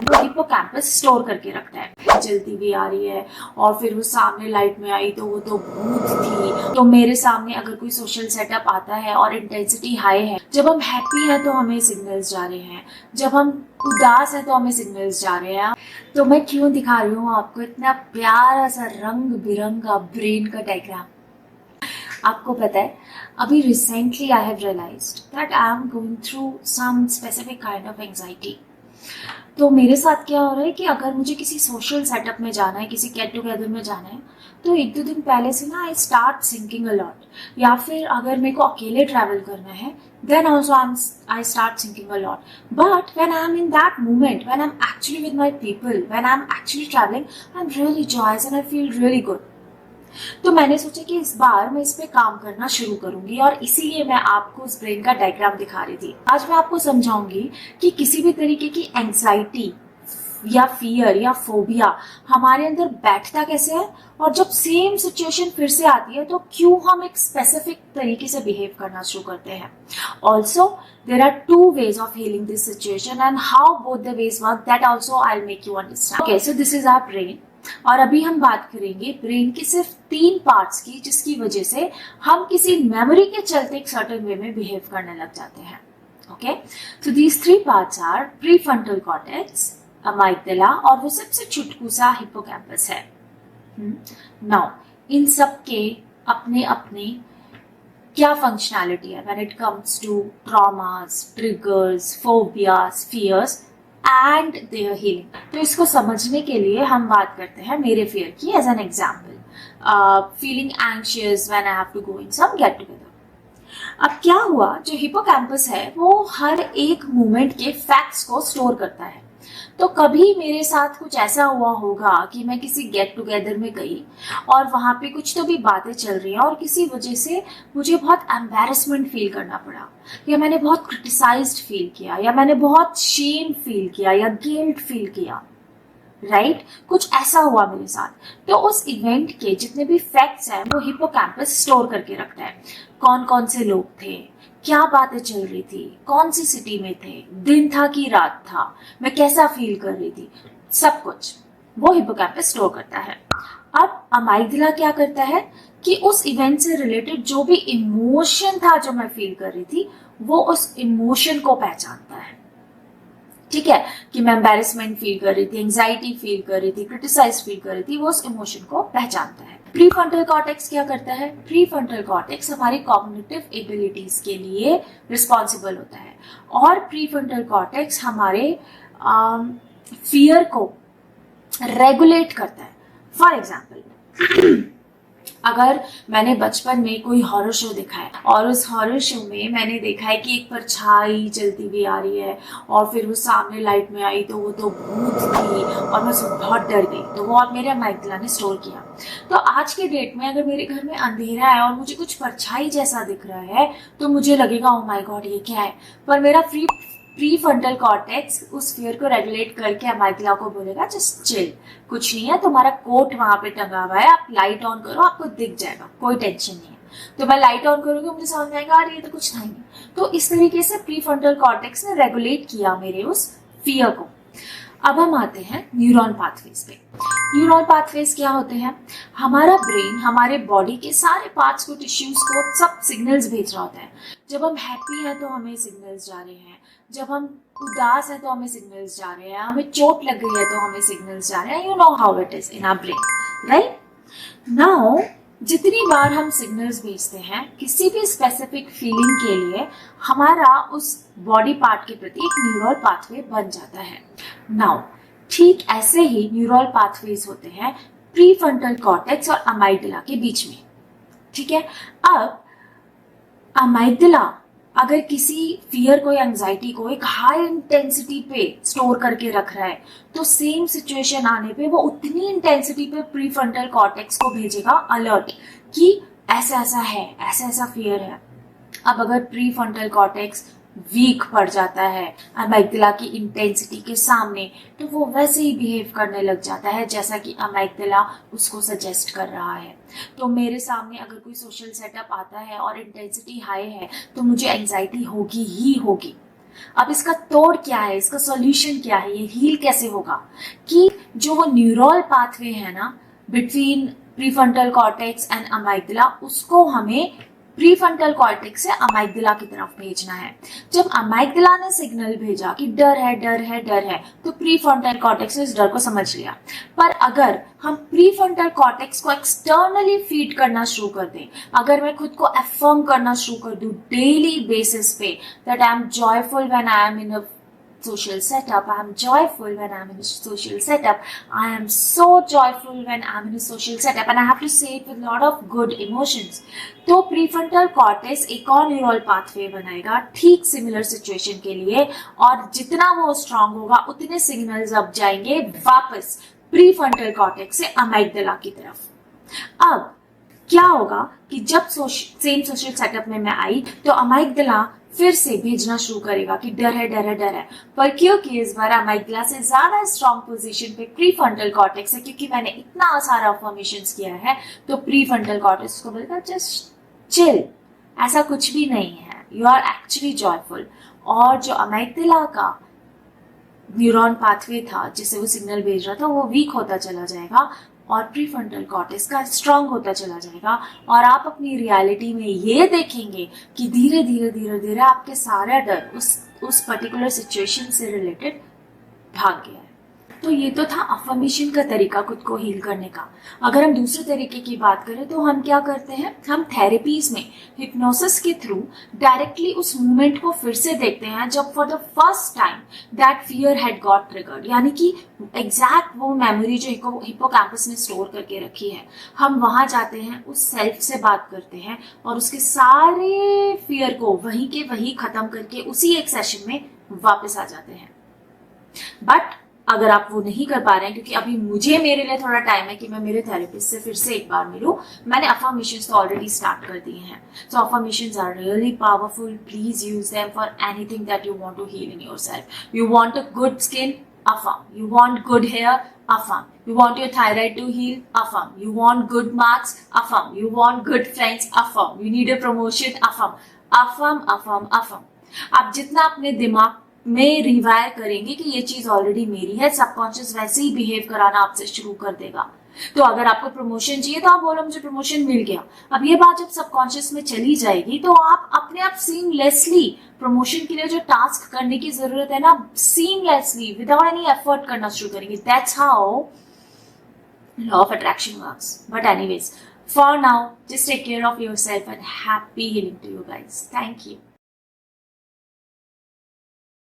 वो hippocampus store करके रखता है। जलती हुई आ रही है और फिर वो सामने लाइट में आई तो वो तो भूत थी। तो मेरे सामने अगर कोई सोशल सेटअप आता है और इंटेंसिटी हाई है, जब हम हैप्पी हैं तो हमें सिग्नल्स जा रहे हैं, जब हम उदास है तो हमें सिग्नल्स जा रहे हैं। तो मैं क्यों दिखा रही हूँ आपको इतना प्यारा सा रंग बिरंगा ब्रेन का डायग्राम। आपको पता है, अभी recently I have realised that I am going through some specific kind of anxiety. तो मेरे साथ क्या हो रहा है कि अगर मुझे किसी सोशल सेटअप में जाना है, किसी गेट टुगेदर में जाना है, तो एक दो दिन पहले से ना I start thinking a lot. या फिर अगर मेरे को अकेले ट्रैवल करना है, then also I start thinking a lot. But when I'm in that moment, when I'm actually with my people, when I'm actually traveling, I'm really joyous and I feel really good. तो मैंने सोचा कि इस बार मैं इस पे काम करना शुरू करूंगी और इसीलिए मैं आपको उस ब्रेन का डायग्राम दिखा रही थी। आज मैं आपको समझाऊंगी कि किसी भी तरीके की एंजाइटी या फियर या फोबिया हमारे अंदर बैठता कैसे है, और जब सेम सिचुएशन फिर से आती है तो क्यों हम एक स्पेसिफिक तरीके से बिहेव करना शुरू करते हैं। Also there are two ways of healing this situation and how both the ways work, that also I will make you understand. Okay, so this is our brain और अभी हम बात करेंगे ब्रेन के सिर्फ 3 पार्ट्स की, जिसकी वजह से हम किसी मेमोरी के चलते एक सर्टेन वे में बिहेव करने लग जाते हैं। Okay, so these 3 parts are prefrontal cortex, amygdala और वो सबसे छुटकू सा हिप्पोकैम्पस है। नाउ इन सब के अपने अपने क्या फंक्शनैलिटी है when it comes to traumas, triggers, phobias, fears and their healing. तो इसको समझने के लिए हम बात करते हैं मेरे फियर की as an example, feeling anxious when I have to go in some get together. अब क्या हुआ, जो हिप्पोकैम्पस है वो हर एक मोमेंट के फैक्ट्स को स्टोर करता है। तो कभी मेरे साथ कुछ ऐसा हुआ होगा कि मैं किसी गेट टुगेदर में गई और वहां पे कुछ तो भी बातें चल रही हैं और किसी वजह से मुझे बहुत एम्बैरेसमेंट फील करना पड़ा, या मैंने बहुत क्रिटिसाइज्ड फील किया, या मैंने बहुत शेम फील किया या गिल्ट फील किया, राइट? कुछ ऐसा हुआ मेरे साथ। तो उस इवेंट के जितने भी फैक्ट्स हैं वो हिप्पोकैम्पस स्टोर करके रखता है। कौन कौन से लोग थे, क्या बातें चल रही थी, कौन सी सिटी में थे, दिन था कि रात था, मैं कैसा फील कर रही थी, सब कुछ वो हिप्पोकैम्पस स्टोर करता है। अब अमाइगडाला क्या करता है कि उस इवेंट से रिलेटेड जो भी इमोशन था जो मैं फील कर रही थी, वो उस इमोशन को पहचानता है। ठीक है, कि मैं एम्बैरेसमेंट फील कर रही थी, एंजाइटी फील कर रही थी, क्रिटिसाइज फील कर रही थी, वो उस इमोशन को पहचानता है। प्रीफ्रंटल कॉर्टेक्स क्या करता है? प्रीफ्रंटल कॉर्टेक्स हमारी कॉग्निटिव एबिलिटीज के लिए रिस्पॉन्सिबल होता है और प्रीफ्रंटल कॉर्टेक्स हमारे फियर को रेगुलेट करता है। फॉर एग्जाम्पल, अगर मैंने बचपन में कोई हॉरर शो देखा है और उस हॉरर शो में मैंने देखा है कि एक परछाई चलती हुई आ रही है और फिर वो सामने लाइट में आई तो वो तो भूत थी और मैं उससे बहुत डर गई, तो वो अब मेरे अमाइगडाला ने स्टोर किया। तो आज के डेट में अगर मेरे घर में अंधेरा है और मुझे कुछ परछाई जैसा दिख रहा है तो मुझे लगेगा ओ माय गॉड ये क्या है, पर मेरा प्रीफ्रंटल कॉर्टेक्स उस फियर को रेगुलेट करके अमाइगडाला को बोलेगा जस्ट चिल, कुछ नहीं है, तुम्हारा कोट वहां पे टंगा हुआ है, आप लाइट ऑन करो, आपको दिख जाएगा, कोई टेंशन नहीं है। तो मैं लाइट ऑन करूंगी, मुझे समझ में आएगा अरे ये तो कुछ था ही नहीं। तो इस तरीके से प्रीफ्रंटल कॉर्टेक्स ने रेगुलेट किया मेरे उस फियर को। अब हम आते हैं न्यूरॉन पाथवेज पे। न्यूरॉन पाथवेज क्या होते हैं? हमारा ब्रेन हमारे बॉडी के सारे पार्ट्स को, टिश्यूज को सब सिग्नल्स भेज रहा होता है। जब हम हैप्पी हैं तो हमें सिग्नल्स जा रहे हैं, जब हम उदास है तो हमें सिग्नल्स जा रहे हैं, हमें चोट लग गई है तो हमें सिग्नल्स जा रहे हैं। You know how it is in our brain, right? Now जितनी बार हम सिग्नल्स भेजते हैं किसी भी स्पेसिफिक फीलिंग के लिए, हमारा उस बॉडी पार्ट के प्रति एक न्यूरल पाथवे बन जाता है। नाउ ठीक ऐसे ही न्यूरल पाथवेज होते हैं प्रीफ्रंटल कॉर्टेक्स और अमाइगडाला के बीच में। ठीक है, अब अमाइगडाला अगर किसी फियर को या एंजाइटी को एक हाई इंटेंसिटी पे स्टोर करके रख रहा है तो सेम सिचुएशन आने पे वो उतनी इंटेंसिटी पे प्रीफ्रंटल कॉर्टेक्स को भेजेगा अलर्ट कि ऐसा ऐसा है, ऐसा ऐसा फियर है। अब अगर प्रीफ्रंटल कॉर्टेक्स वीक पड़ जाता है अमाइगडाला की इंटेंसिटी के सामने, तो वो वैसे ही बिहेव करने लग जाता है जैसा कि अमाइगडाला उसको सजेस्ट कर रहा है। तो मेरे सामने अगर कोई सोशल सेटअप आता है और इंटेंसिटी हाई है तो मुझे एंजाइटी होगी ही होगी, अब इसका तोड़ क्या है, इसका सॉल्यूशन क्या है, ये हील कैसे होगा? कि जो वो न्यूरल पाथवे है ना बिटवीन प्रीफ्रंटल कॉर्टेक्स एंड अमाइगडाला, उसको हमें प्रीफ्रंटल कॉर्टेक्स से अमाइगडाला की तरफ भेजना है। जब अमाइगडाला ने सिग्नल भेजा कि डर है डर है डर है, तो प्रीफ्रंटल कॉर्टेक्स ने इस डर को समझ लिया। पर अगर हम प्रीफ्रंटल कॉर्टेक्स को एक्सटर्नली फीड करना शुरू कर दें, अगर मैं खुद को अफर्म करना शुरू कर दूं डेली बेसिस पे that I M joyful when I am in a social setup, I am joyful when I am in a social setup, I am so joyful when I am in a social setup, and I have to say it with a lot of good emotions. तो prefrontal cortex एक और neural pathway बनाएगा ठीक similar situation के लिए, और जितना वो स्ट्रांग होगा उतने सिग्नल्स अब जाएंगे वापस प्रीफ्रंटल कॉर्टेक्स से अमाइगडाला की तरफ। अब क्या होगा कि जब सेम सोशल सेटअप में मैं आई तो अमाइगडाला फिर से भेजना शुरू करेगा कि डर है डर है डर है, पर क्योंकि इस बार अमाइगडाला से ज्यादा स्ट्रॉन्ग पोजीशन पे प्रीफ्रंटल कॉर्टेक्स है, क्योंकि मैंने इतना सारा अफर्मेशंस किया है, तो प्रीफ्रंटल कॉर्टेक्स को बोलेगा जस्ट चिल, ऐसा कुछ भी नहीं है, यू आर एक्चुअली जॉयफुल। और जो अमाइगडाला का न्यूरॉन पाथवे था जिसे वो सिग्नल भेज रहा था वो वीक होता चला जाएगा और प्रीफ्रंटल कॉर्टेक्स का स्ट्रांग होता चला जाएगा, और आप अपनी रियलिटी में ये देखेंगे कि धीरे धीरे धीरे धीरे आपके सारा डर उस पर्टिकुलर सिचुएशन से रिलेटेड भाग गया है। तो ये तो था अफर्मेशन का तरीका खुद को हील करने का। अगर हम दूसरे तरीके की बात करें तो हम क्या करते हैं, हम थेरेपीज में हिप्नोसिस के थ्रू डायरेक्टली उस मोमेंट को फिर से देखते हैं जब for the first time that fear had got triggered, यानी कि एग्जैक्ट वो मेमोरी जो हिप्पोकैम्पस ने स्टोर करके रखी है, हम वहां जाते हैं, उस सेल्फ से बात करते हैं और उसके सारे फियर को वहीं के वहीं खत्म करके उसी एक सेशन में वापस आ जाते हैं। बट अगर आप वो नहीं कर पा रहे हैं, क्योंकि अभी मेरे लिए थोड़ा टाइम है कि मैं मेरे थेरेपिस्ट से फिर से एक बार मिलूं, मैंने अफर्मेशंस तो ऑलरेडी स्टार्ट कर दिए हैं। So affirmations are really powerful, please use them for anything that you want to heal in yourself. You want a good skin, affirm. You want good hair, affirm. You want your thyroid to heal, affirm. You want good marks, affirm. You want good friends, affirm. You need a promotion, affirm. Affirm, affirm, affirm. आप जितना अपने दिमाग में rewire करेंगे कि ये चीज already मेरी है, सबकॉन्शियस वैसे ही बिहेव कराना आपसे शुरू कर देगा। तो अगर आपको प्रमोशन चाहिए तो आप बोलो मुझे प्रमोशन मिल गया। अब ये बात जब सबकॉन्शियस में चली जाएगी तो आप अपने आप सीमलेसली प्रमोशन के लिए जो टास्क करने की जरूरत है ना, सीमलेसली विदाउट एनी एफर्ट करना शुरू करेंगे। That's how law of attraction works. But anyways, for now just take care of yourself and happy healing to you guys. Thank you.